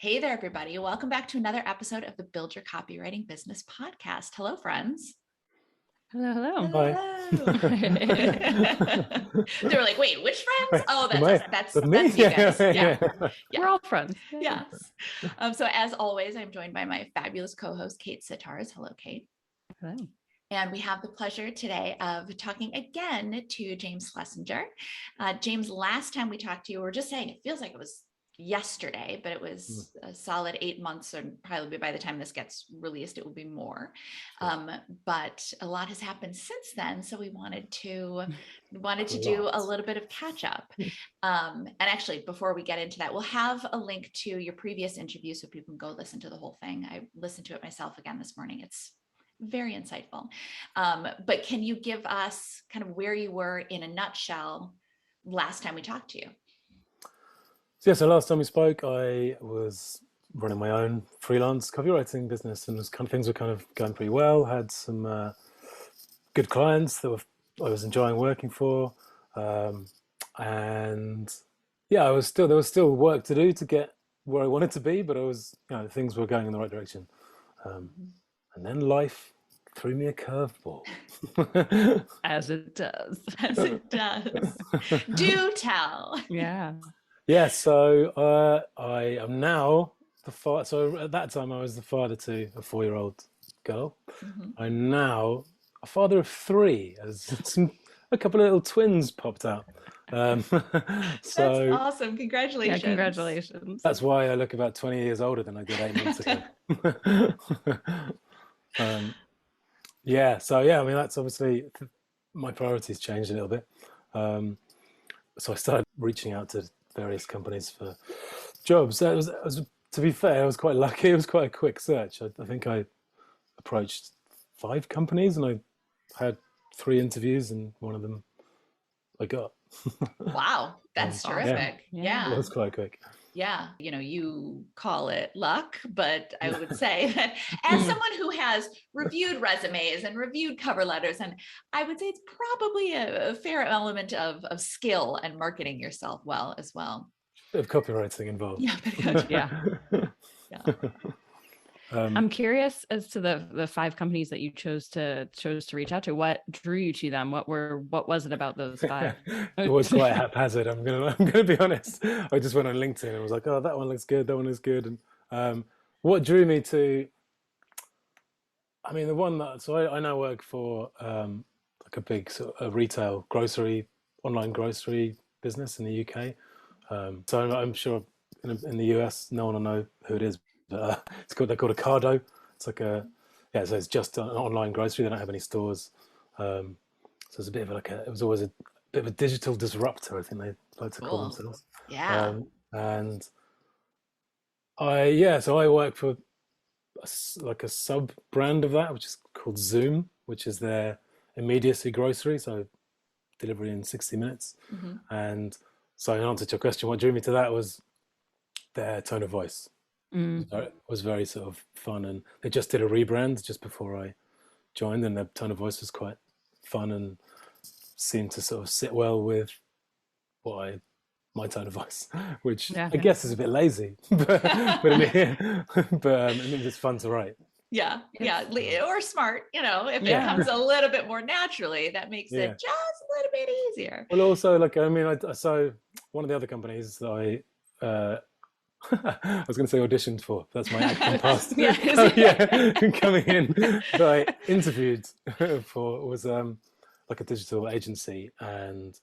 Hey there, everybody. Welcome back to another episode of the Build Your Copywriting Business podcast. Hello, friends. Hello, hello. Hello. They were like, wait, which friends? Oh, that's us. That's me? you guys. Yeah. We're all friends. Yes. So as always, I'm joined by my fabulous co-host, Kate Sitars. Hello, Kate. Hello. And we have the pleasure today of talking again to Jame Schlesinger. James, last time we talked to you, we were just saying, it feels like it was yesterday, but it was a solid 8 months, and probably by the time this gets released, it will be more. But a lot has happened since then. So we wanted to do a little bit of catch up. And actually, before we get into that, we'll have a link to your previous interview so people can go listen to the whole thing. I listened to it myself again this morning. It's very insightful. But can you give us kind of where you were in a nutshell last time we talked to you? So last time we spoke, I was running my own freelance copywriting business, and things were kind of going pretty well. Had some good clients that I was enjoying working for, and yeah, there was still work to do to get where I wanted to be, but things were going in the right direction. And then life threw me a curveball. As it does. As it does. Do tell. Yeah, so I am now the father. So at that time, I was the father to a 4-year-old girl. I'm now a father of 3, as a couple of little twins popped out. That's awesome. Congratulations. Yeah, congratulations. That's why I look about 20 years older than I did 8 months ago. I mean, that's obviously my priorities changed a little bit. So I started reaching out to various companies for jobs. To be fair, I was quite lucky. It was quite a quick search. I think I approached 5 companies and I had 3 interviews, and one of them I got. Wow, that's terrific. Yeah. It was quite quick. Yeah, you call it luck, but I would say that as someone who has reviewed resumes and reviewed cover letters, and I would say it's probably a fair element of skill and marketing yourself well as well. Bit of copywriting involved. Yeah. I'm curious as to the 5 companies that you chose to reach out to. What drew you to them? What was it about those 5? It was quite haphazard. I'm gonna be honest. I just went on LinkedIn and was like, oh, that one looks good. That one looks good. And what drew me to, I mean, the one that, so I now work for like a big sort of retail online grocery business in the UK. So I'm sure in the US, no one will know who it is. They're called Ocado. It's like so it's just an online grocery. They don't have any stores. So it's a bit of it was always a bit of a digital disruptor, I think they like to call themselves. Yeah. And I work for a sub brand of that, which is called Zoom, which is their immediacy grocery. So delivery in 60 minutes. And so in answer to your question, what drew me to that was their tone of voice. It was very sort of fun, and they just did a rebrand just before I joined, and their tone of voice was quite fun and seemed to sort of sit well with my tone of voice, which I guess is a bit lazy, but I mean, it means it's fun to write. Yeah, or smart, if it comes a little bit more naturally, that makes it just a little bit easier. Well, also, so one of the other companies that I was going to say auditioned for. That's my acting past. Coming in. That I interviewed for was like a digital agency, and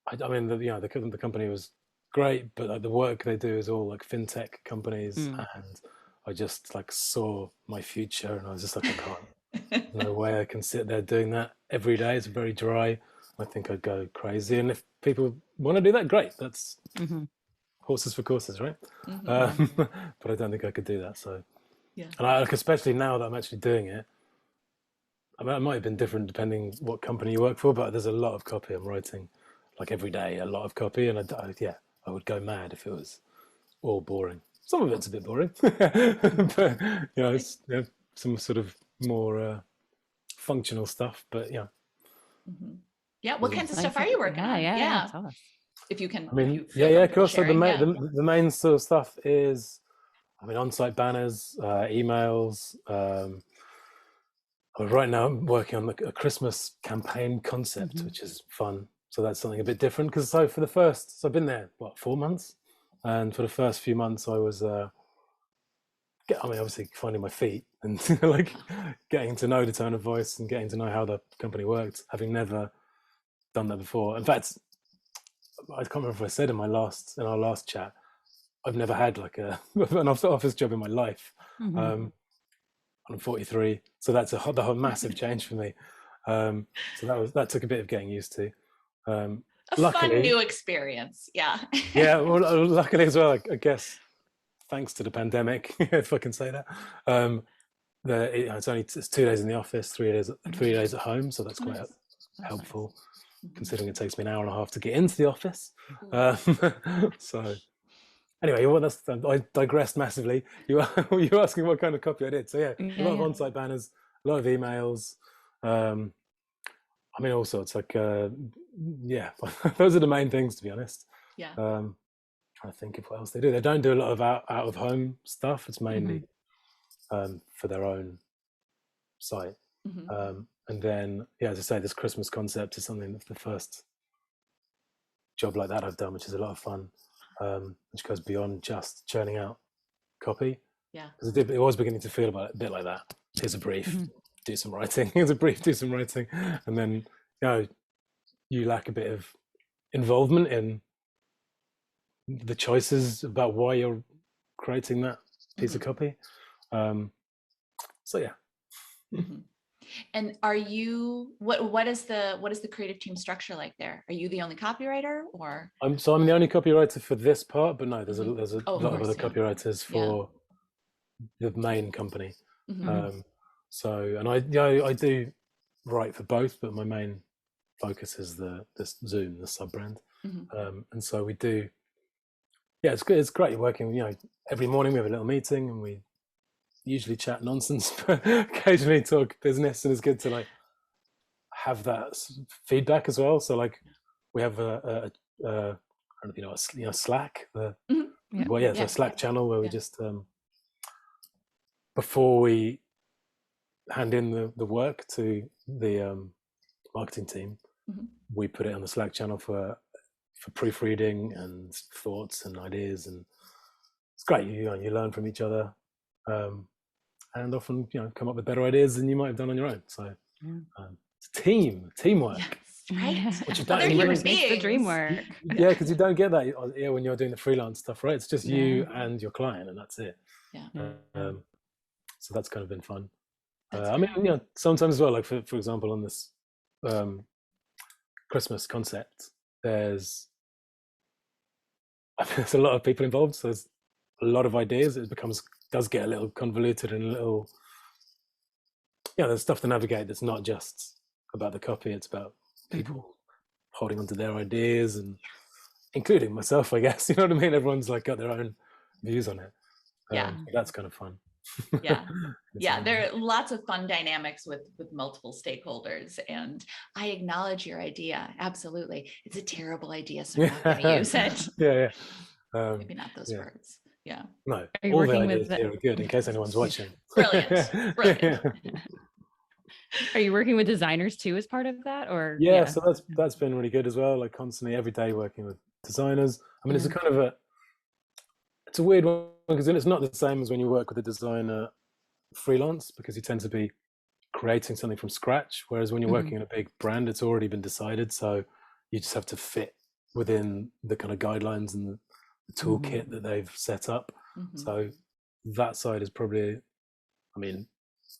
I mean the company was great, but like the work they do is all like fintech companies, and I just like saw my future, and I was just like, I can't. No way I can sit there doing that every day. It's very dry. I think I'd go crazy, and if people want to do that, great. That's. Horses for courses, right? But I don't think I could do that. So, and especially now that I'm actually doing it, I mean, it might have been different depending what company you work for, but there's a lot of copy I'm writing, like every day, a lot of copy, and I would go mad if it was all boring. Some of it's a bit boring, but it's some sort of more functional stuff. But Yeah, what kinds of stuff are you working on? Yeah. Tell us. If you can. I mean, of course. So the main sort of stuff is I mean, on-site banners, emails. Right now I'm working on a Christmas campaign concept, which is fun. So that's something a bit different, because so I've been there, 4 months? And for the first few months I was, obviously finding my feet and like getting to know the tone of voice and getting to know how the company worked, having never done that before. In fact, I can't remember if I said in our last chat, I've never had like an office job in my life. I'm 43, so that's a whole massive change for me. So that took a bit of getting used to. Luckily, fun new experience. Yeah. Yeah. Well, luckily as well, I guess, thanks to the pandemic, if I can say that. It's 2 days in the office, 3 days at home, so that's quite helpful. Considering it takes me an hour and a half to get into the office. So anyway, I digressed massively. You were asking what kind of copy I did. So yeah, a lot of on-site banners, a lot of emails. I mean, all sorts. Like, those are the main things, to be honest. Yeah. Trying to think of what else they do. They don't do a lot of out of home stuff. It's mainly for their own site. And then, as I say, this Christmas concept is something that's the first job like that I've done, which is a lot of fun, which goes beyond just churning out copy. Yeah. Because it was beginning to feel a bit like that. Here's a brief, do some writing. Here's a brief, do some writing. And then, you lack a bit of involvement in the choices about why you're creating that piece of copy. So yeah. And are you, what is the creative team structure like there? Are you the only copywriter, or? I'm the only copywriter for this part, but no, there's a lot of other copywriters for the main company. So, and I do write for both, but my main focus is this Zoom, the sub brand. And so we do, it's good. It's great working, every morning we have a little meeting and we usually chat nonsense, but occasionally talk business, and it's good to like have that feedback as well. So like we have a I don't know if you know Slack, it's a Slack channel where we just before we hand in the work to the marketing team, we put it on the Slack channel for proofreading and thoughts and ideas, and it's great. You learn from each other. And often, come up with better ideas than you might have done on your own. So it's teamwork. Yes, right. Which you Other human beings. The dream work. Yeah, because you don't get that when you're doing the freelance stuff, right? It's just you and your client, and that's it. Yeah. So that's kind of been fun. I mean, sometimes as well, like for example, on this Christmas concept, there's a lot of people involved, so there's a lot of ideas. It does get a little convoluted and a little, there's stuff to navigate that's not just about the copy. It's about people holding on to their ideas, and including myself, I guess. You know what I mean? Everyone's like got their own views on it. That's kind of fun. There are lots of fun dynamics with multiple stakeholders, and I acknowledge your idea. Absolutely. It's a terrible idea, so I'm not going to use it. Maybe not those words. No, are you all working the with ideas here are good in case anyone's watching. Brilliant. Are you working with designers too as part of that, or? So that's been really good as well. Like constantly every day working with designers. I mean, it's a kind of it's a weird one, because it's not the same as when you work with a designer freelance, because you tend to be creating something from scratch, whereas when you're working in a big brand, it's already been decided, so you just have to fit within the kind of guidelines and the toolkit that they've set up. So that side is probably, I mean,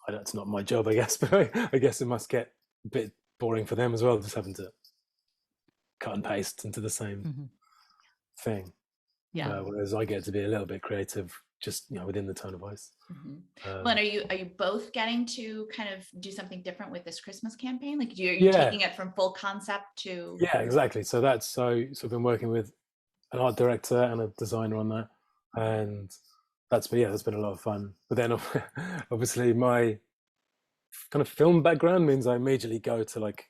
it's not my job, I guess, but I guess it must get a bit boring for them as well, just having to cut and paste into the same thing. Whereas I get to be a little bit creative, just within the tone of voice. Well, are you both getting to kind of do something different with this Christmas campaign? Like you're taking it from full concept to exactly. So I've been working with an art director and a designer on that, and that's been a lot of fun. But then obviously my kind of film background means I immediately go to like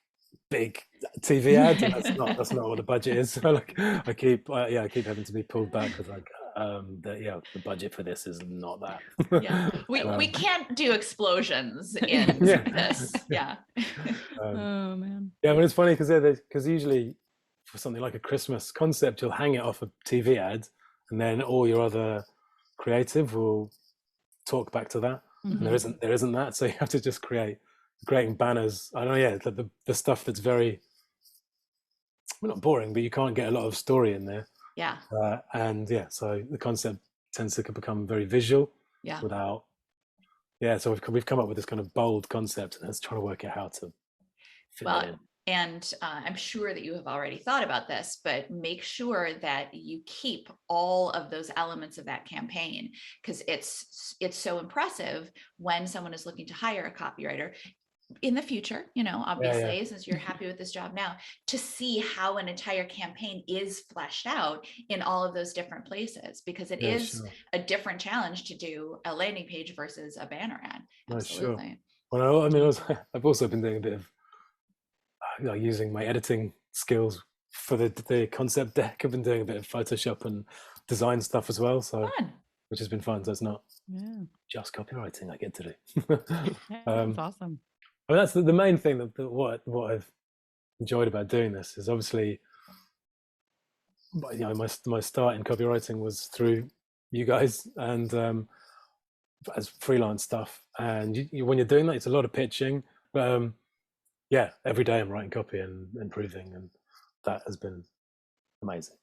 big TV ads, and that's not what the budget is. So like I keep having to be pulled back with like the budget for this is not that. Yeah, we can't do explosions in this. Yeah. Oh man. Yeah, but it's funny because usually for something like a Christmas concept, you'll hang it off a TV ad, and then all your other creative will talk back to that. And there isn't that, so you have to just creating banners. I don't know, yeah, the stuff that's very, well, not boring, but you can't get a lot of story in there. Yeah. And yeah, so the concept tends to become very visual. Yeah. Without, yeah. So we've come up with this kind of bold concept, and it's trying to work out how to fit it in. And I'm sure that you have already thought about this, but make sure that you keep all of those elements of that campaign, because it's so impressive when someone is looking to hire a copywriter in the future, obviously, since you're happy with this job now, to see how an entire campaign is fleshed out in all of those different places, because it is a different challenge to do a landing page versus a banner ad. Absolutely. Well, I mean, I've also been doing a bit of using my editing skills for the concept deck. I've been doing a bit of Photoshop and design stuff as well, so which has been fun. So it's not just copywriting I get to do. That's awesome. I mean, that's the main thing that what I've enjoyed about doing this is obviously, my start in copywriting was through you guys and as freelance stuff. And when you're doing that, it's a lot of pitching. But yeah, every day I'm writing copy and improving, and that has been amazing.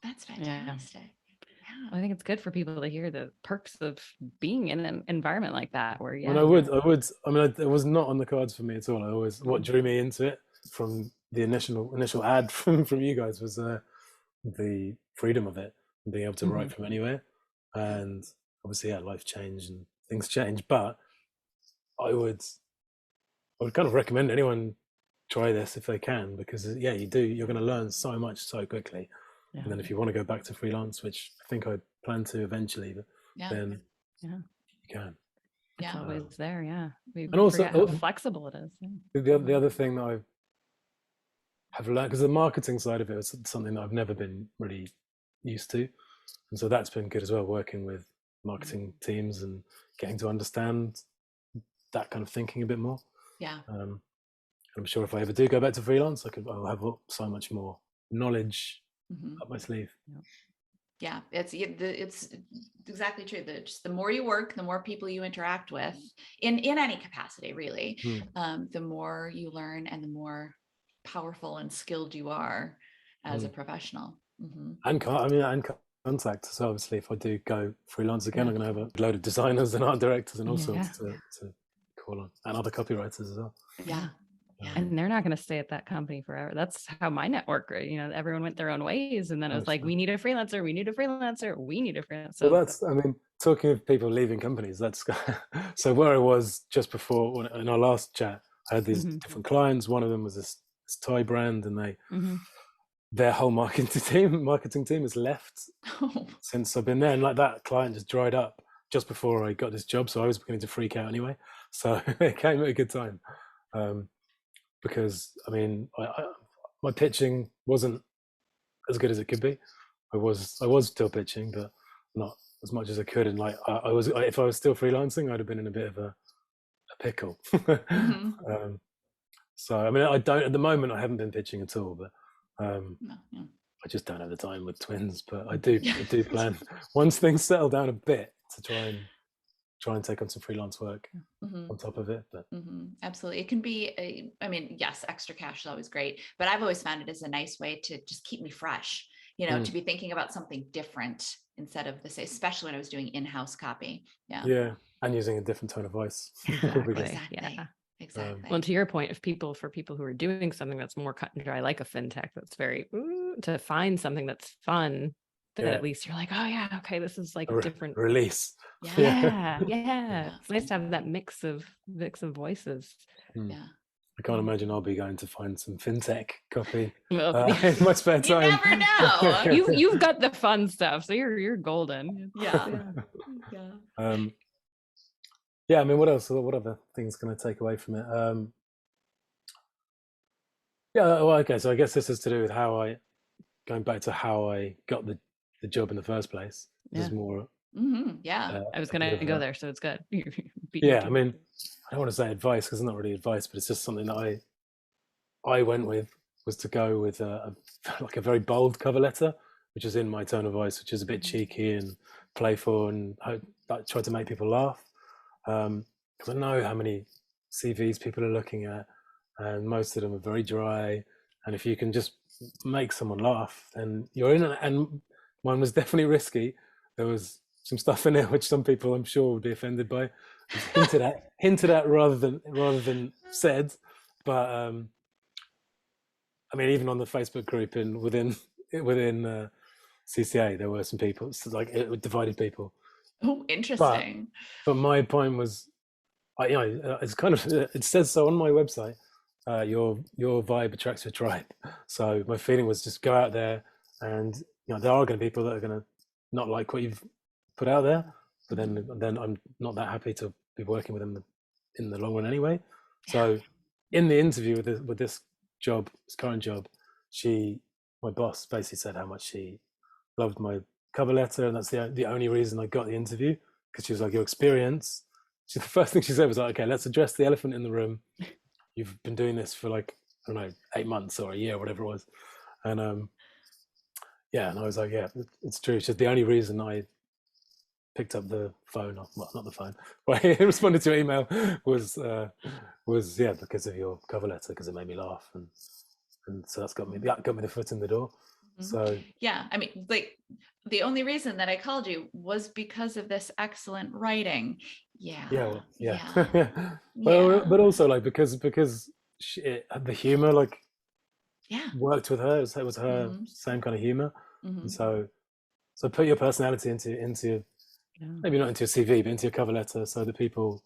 That's fantastic. Yeah. I think it's good for people to hear the perks of being in an environment like that, where I would. I mean, it was not on the cards for me at all. What drew me into it from the initial ad from you guys was the freedom of it, and being able to write from anywhere. And obviously, life changed and things change. But I would kind of recommend anyone try this if they can, because you're going to learn so much so quickly. And then if you want to go back to freelance, which I think I plan to eventually, then you can. It's always there. And also how flexible it is. The other thing that I have learned, because the marketing side of it is something that I've never been really used to, and so that's been good as well, working with marketing teams and getting to understand that kind of thinking a bit more. I'm sure if I ever do go back to freelance, I'll have so much more knowledge up my sleeve. Yeah, it's exactly true. Just the more you work, the more people you interact with in any capacity, really, the more you learn and the more powerful and skilled you are as a professional. And contact. So obviously, if I do go freelance again, I'm going to have a load of designers and art directors and all sorts to call on, and other copywriters as well. And they're not going to stay at that company forever. That's how my network, everyone went their own ways, and then it was like, we need a freelancer, we need a freelancer, we need a freelancer. Well, talking of people leaving companies, that's so where I was just before in our last chat, I had these different clients. One of them was this toy brand, and their whole marketing team has left since I've been there, and like that client just dried up just before I got this job, so I was beginning to freak out anyway. So it came at a good time. Because my pitching wasn't as good as it could be. I was still pitching, but not as much as I could. And if I was still freelancing, I'd have been in a bit of a pickle. So I don't at the moment. I haven't been pitching at all, but I just don't have the time with twins. But I do plan once things settle down a bit to try and take on some freelance work on top of it. But absolutely, it can be yes, extra cash is always great, but I've always found it as a nice way to just keep me fresh, to be thinking about something different instead of the same, especially when I was doing in-house copy. And using a different tone of voice. Exactly. Well, to your point, for people who are doing something that's more cut and dry, like a fintech, that's very to find something that's fun, that at least you're like, oh yeah, okay, this is like a different release. It's nice to have that mix of voices. I can't imagine I'll be going to find some fintech copy in my spare time. You never know. You've got the fun stuff, so you're golden. What else? What other things can I take away from it? So I guess this is to do with going back to how I got the the job in the first place. This is more. Yeah. I was going to go there, so it's good. Yeah, I mean, I don't want to say advice because it's not really advice, but it's just something that I went with, was to go with like a very bold cover letter, which is in my tone of voice, which is a bit cheeky and playful, and I try to make people laugh. Because I know how many CVs people are looking at, and most of them are very dry. And if you can just make someone laugh, then you're in it. And mine was definitely risky. There was some stuff in there which some people, I'm sure, would be offended by. Hinted at rather than said. But I mean, even on the Facebook group and within CCA, there were some people, so like it divided people. Oh, interesting. But my point was, it's kind of, it says so on my website. Your vibe attracts your tribe. So my feeling was just go out there, and there are going to be people that are going to not like what you've put out there, but then I'm not that happy to be working with them in the long run anyway. So in the interview with this current job, my boss basically said how much she loved my cover letter, and that's the only reason I got the interview, because she was like, your experience. The first thing she said was like, okay, let's address the elephant in the room. You've been doing this for like, I don't know, 8 months or a year, whatever it was. And and I was like, yeah, it's true. It's just the only reason I picked up the phone, well, not the phone, but I responded to your email was because of your cover letter, because it made me laugh, and so that got me the foot in the door. So yeah, I mean, like, the only reason that I called you was because of this excellent writing. Well, but also like because the humor, like, worked with her. It was her same kind of humor, and so put your personality into maybe not into your CV, but into your cover letter, so that people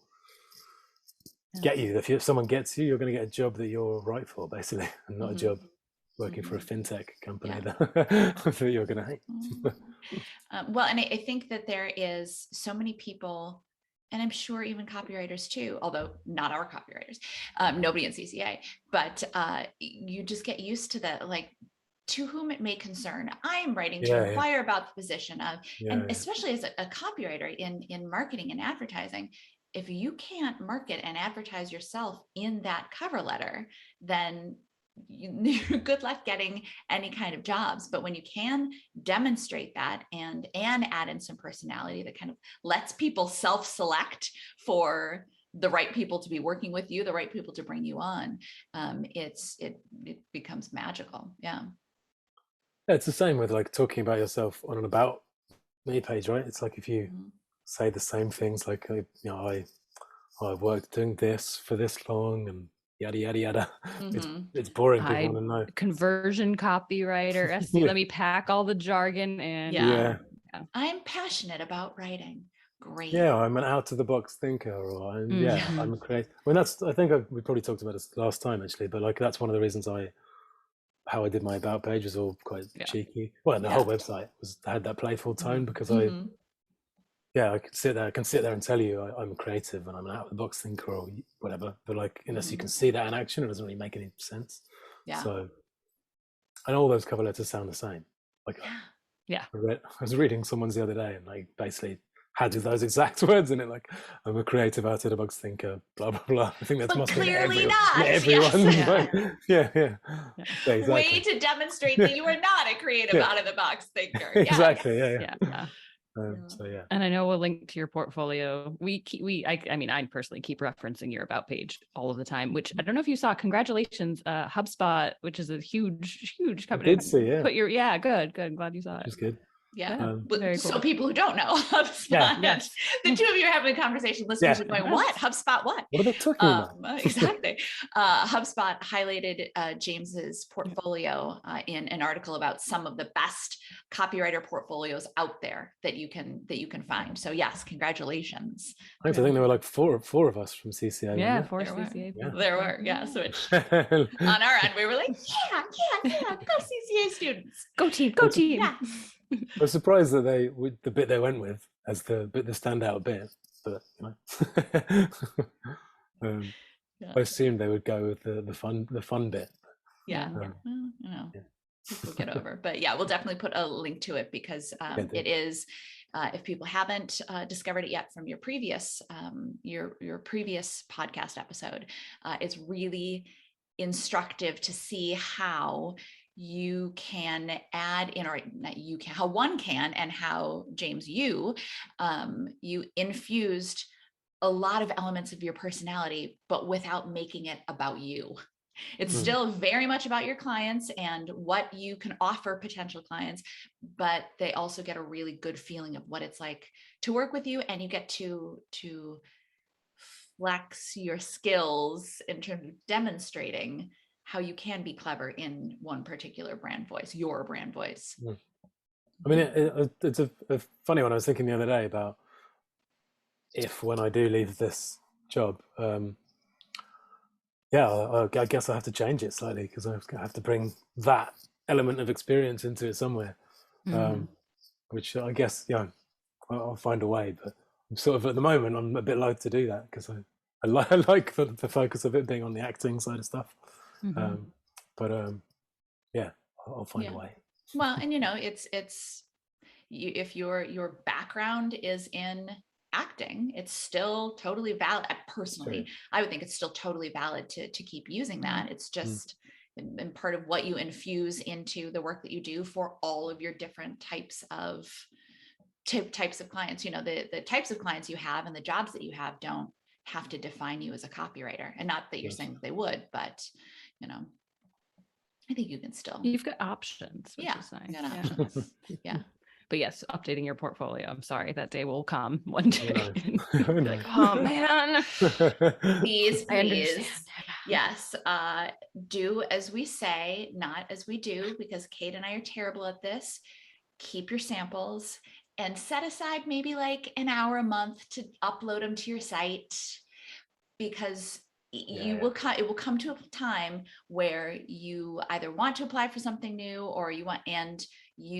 get you. If someone gets you, you're going to get a job that you're right for, basically, and not a job working for a fintech company that you're going to hate. Well, and I think that there is so many people, and I'm sure even copywriters too, although not our copywriters, nobody in CCA, but you just get used to that, like, to whom it may concern. I'm writing to inquire about the position of, and especially as a copywriter in marketing and advertising, if you can't market and advertise yourself in that cover letter, then you're good luck getting any kind of jobs. But when you can demonstrate that and add in some personality that kind of lets people self-select for the right people to be working with you, the right people to bring you on, it becomes magical. Yeah, it's the same with like talking about yourself on an about me page, right? It's like if you say the same things, like I've worked doing this for this long, and yada yada yada. It's boring. People want to know. Conversion copywriter, SEO. Let me pack all the jargon and I'm passionate about writing. Great. Yeah, I'm an out of the box thinker, or I'm a creative. I mean, I think we probably talked about this last time actually, but like that's one of the reasons how I did my about page was all quite cheeky. Well, the whole website had that playful tone, because I can sit there and tell you I'm a creative and I'm an out of the box thinker or whatever, but like unless you can see that in action, it doesn't really make any sense. So, and all those cover letters sound the same. Like I was reading someone's the other day, and like basically had those exact words in it, like I'm a creative out of the box thinker, blah blah blah. I think that's but must clearly be not everyone. Exactly. Way to demonstrate that you are not a creative out of the box thinker. Exactly. And I know we'll link to your portfolio. I mean, I personally keep referencing your about page all of the time, which I don't know if you saw. Congratulations, HubSpot, which is a huge company. I did see, good. I'm glad you saw it. It's good. Very cool. So people who don't know HubSpot, the two of you are having a conversation, listeners are going, what? HubSpot what? What are they talking about? Exactly. HubSpot highlighted James's portfolio in an article about some of the best copywriter portfolios out there that you can find. So yes, congratulations. I think there were like four of us from CCA. Yeah, four CCA. There were. So on our end, we were like, go CCA students. Go team. Yeah. I was surprised that the bit they went with as the standout bit, but I assumed they would go with the fun bit. people get over. But yeah, we'll definitely put a link to it because it is, if people haven't discovered it yet from your previous podcast episode, it's really instructive to see how you can add in, or not you can, how one can, and how James, you infused a lot of elements of your personality, but without making it about you. It's still very much about your clients and what you can offer potential clients, but they also get a really good feeling of what it's like to work with you, and you get to flex your skills in terms of demonstrating how you can be clever in one particular brand voice, your brand voice. I mean, it's a funny one. I was thinking the other day about if when I do leave this job, I guess I have to change it slightly because I have to bring that element of experience into it somewhere, which I guess, I'll find a way. But I'm sort of, at the moment, I'm a bit loath to do that because I like the focus of it being on the acting side of stuff. I'll find a way. Well, and it's if your background is in acting, it's still totally valid. Personally, I would think it's still totally valid to keep using that. It's just and part of what you infuse into the work that you do for all of your different types of clients. The types of clients you have and the jobs that you have don't have to define you as a copywriter. And not that you're saying that they would, but I think you can still. You've got options. Which is nice. You got options. Yeah. But yes, updating your portfolio. I'm sorry, that day will come one day. Like, oh man. Please. Yes. Do as we say, not as we do, because Kate and I are terrible at this. Keep your samples and set aside maybe like an hour a month to upload them to your site, because it will come to a time where you either want to apply for something new or you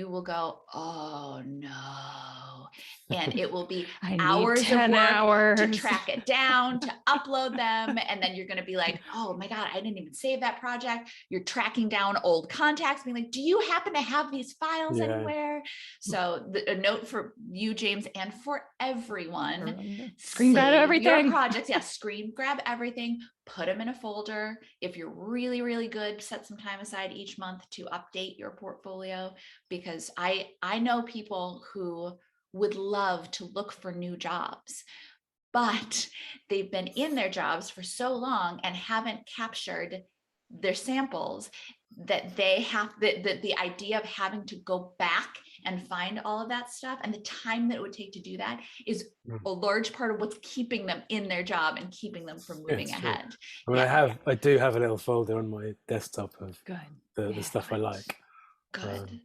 will go, oh no. And it will be hours of work to track it down, to upload them. And then you're going to be like, oh my God, I didn't even save that project. You're tracking down old contacts, being like, do you happen to have these files anywhere? So a note for you, James, and for everyone, screen grab everything. Your projects, screen grab everything, put them in a folder. If you're really, really good, set some time aside each month to update your portfolio, because I know people who would love to look for new jobs, but they've been in their jobs for so long and haven't captured their samples that they have the idea of having to go back and find all of that stuff, and the time that it would take to do that is a large part of what's keeping them in their job and keeping them from moving ahead. I mean, I do have a little folder on my desktop of the stuff I like. Good.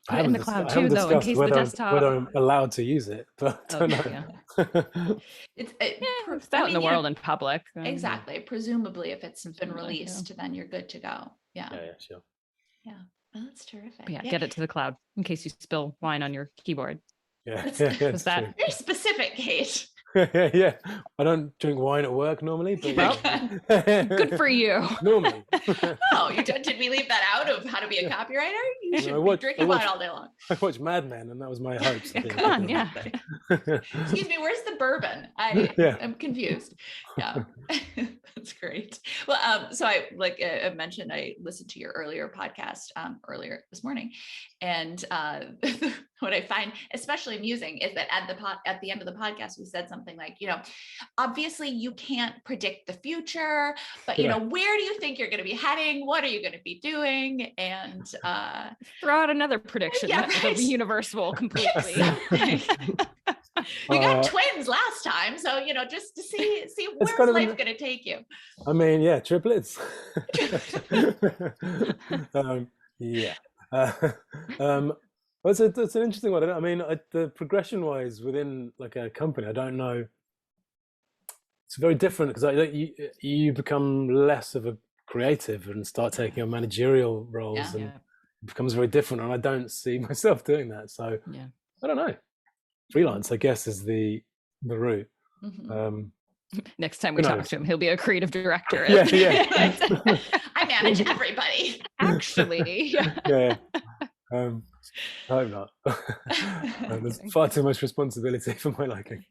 I haven't in the cloud too, though, in case the desktop. Whether I'm allowed to use it, but I don't know. It's out in the world in public. Exactly. Presumably, if it's been released, then you're good to go. Yeah, sure. Yeah. Oh, that's terrific. Get it to the cloud in case you spill wine on your keyboard. That's very specific, Kate. Yeah. I don't drink wine at work normally, but good for you. Normally. Did we leave that out of how to be a copywriter? You should be drinking wine all day long. I watched Mad Men, and that was my hopes. Come on, Excuse me, where's the bourbon? I'm confused. Yeah, that's great. Well, so I mentioned, I listened to your earlier podcast earlier this morning, and what I find especially amusing is that at the end of the podcast, we said something like, obviously you can't predict the future, but where do you think you're going to be heading? What are you going to be doing? And throw out another prediction that'll be universal completely. We got twins last time, so just to see where's life going to take you. I mean, triplets. Well, it's an interesting one. I mean, the progression-wise within like a company, I don't know. It's very different because you become less of a creative and start taking on managerial roles, and it becomes very different. And I don't see myself doing that. So I don't know. Freelance, I guess, is the route. Next time we talk to him, he'll be a creative director. I manage everybody. Actually. Yeah. I hope not. There's far too much responsibility for my liking.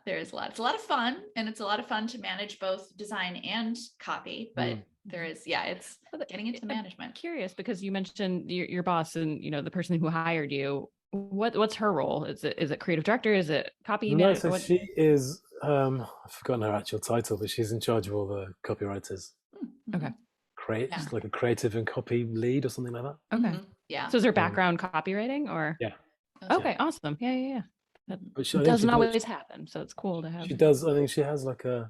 There is a lot. It's a lot of fun, and it's a lot of fun to manage both design and copy. But there is, it's getting into management. I'm curious, because you mentioned your boss and the person who hired you. What's her role? Is it creative director? Is it copy manager? No, so she is. I've forgotten her actual title, but she's in charge of all the copywriters. Okay. It's like a creative and copy lead or something like that. Okay. Yeah. So is her background copywriting or? Yeah. Okay. Awesome. Yeah. But doesn't always happen, so it's cool to have. She does. I think she has like I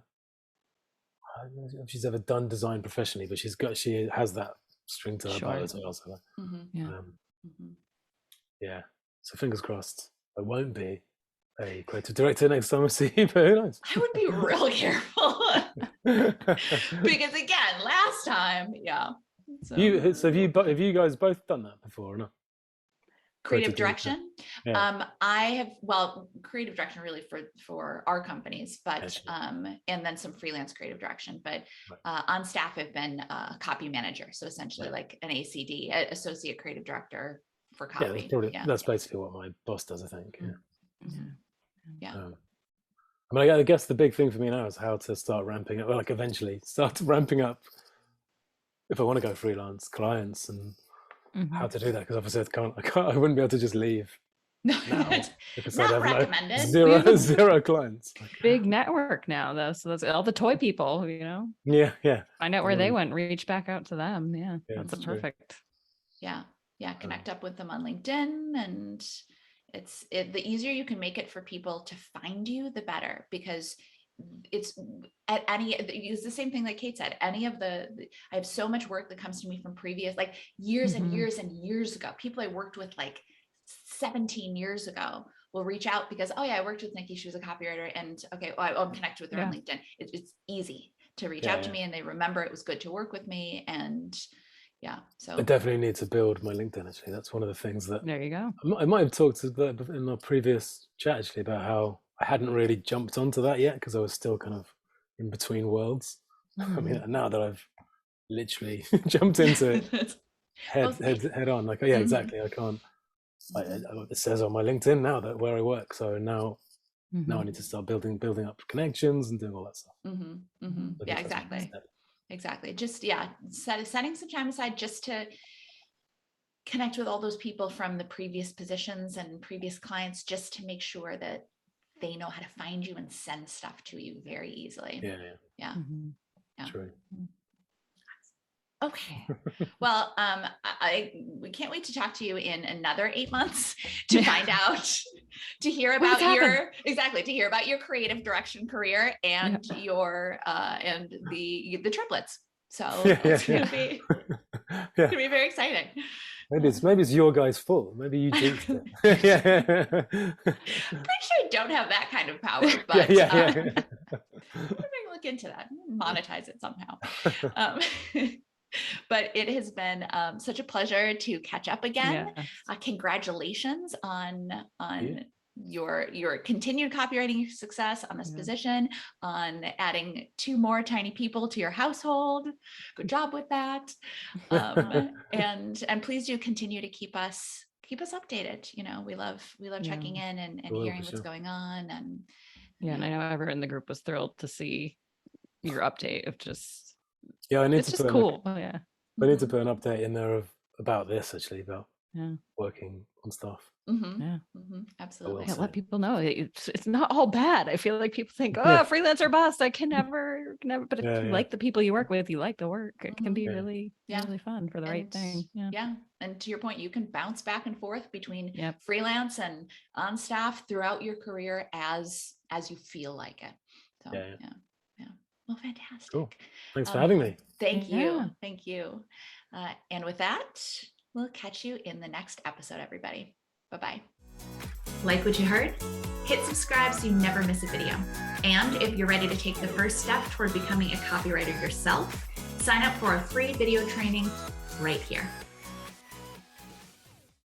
don't know if she's ever done design professionally, but she has that string to her bow as well. So yeah. So fingers crossed. I won't be a creative director next time I see you, but who knows? I would be real careful because again, last time, So have you guys both done that before or not? Creative direction. I have, creative direction really for our companies, but and then some freelance creative direction. But on staff, I've been a copy manager, so essentially like an ACD, associate creative director for copy. That's basically what my boss does, I think. Yeah. I mean, I guess the big thing for me now is how to start ramping up. Well, like eventually start ramping up if I want to go freelance clients and. How to do that, because obviously I wouldn't be able to just leave now because I'd have recommended. Zero clients. Big network now though, so that's all the toy people, Yeah. Find out where they went, reach back out to them. That's perfect. Connect up with them on LinkedIn, and the easier you can make it for people to find you, the better, because it's the same thing that Kate said. I have so much work that comes to me from previous, like years and years and years ago. People I worked with like 17 years ago will reach out because, I worked with Nicki. She was a copywriter, and I'm connected with her on LinkedIn. It's easy to reach out to me, and they remember it was good to work with me. And so I definitely need to build my LinkedIn. Actually, that's one of the things that. There you go. I might have talked in our previous chat actually about how I hadn't really jumped onto that yet because I was still kind of in between worlds. I mean, now that I've literally jumped into it head on, like, exactly. I can't. It says on my LinkedIn now that where I work. So now I need to start building up connections and doing all that stuff. Yeah, exactly. Just setting some time aside just to connect with all those people from the previous positions and previous clients, just to make sure that they know how to find you and send stuff to you very easily. Yeah. True. Okay. Well, we can't wait to talk to you in another 8 months to find out, to hear about your creative direction career and your and the triplets. So it's gonna be very exciting. Maybe it's your guys' fault. Maybe you jinxed it. Pretty sure I don't have that kind of power, but maybe look into that, monetize it somehow. But it has been such a pleasure to catch up again. Congratulations on your continued copywriting success, on this position, on adding 2 more tiny people to your household. Good job with that. And please do continue to keep us updated. We love checking in and hearing what's going on. And and I know everyone in the group was thrilled to see your update of just. I need it's to just cool. I need to put an update in there about this actually, about working on stuff. Absolutely. Let people know it's not all bad. I feel like people think, freelancer bust, I can never. But if you like the people you work with, you like the work, it can be really fun for the right thing. And to your point, you can bounce back and forth between freelance and on staff throughout your career as you feel like it. So well, fantastic. Cool. Thanks for having me. Thank you. And with that, we'll catch you in the next episode, everybody. Bye-bye. Like what you heard? Hit subscribe so you never miss a video. And if you're ready to take the first step toward becoming a copywriter yourself, sign up for our free video training right here.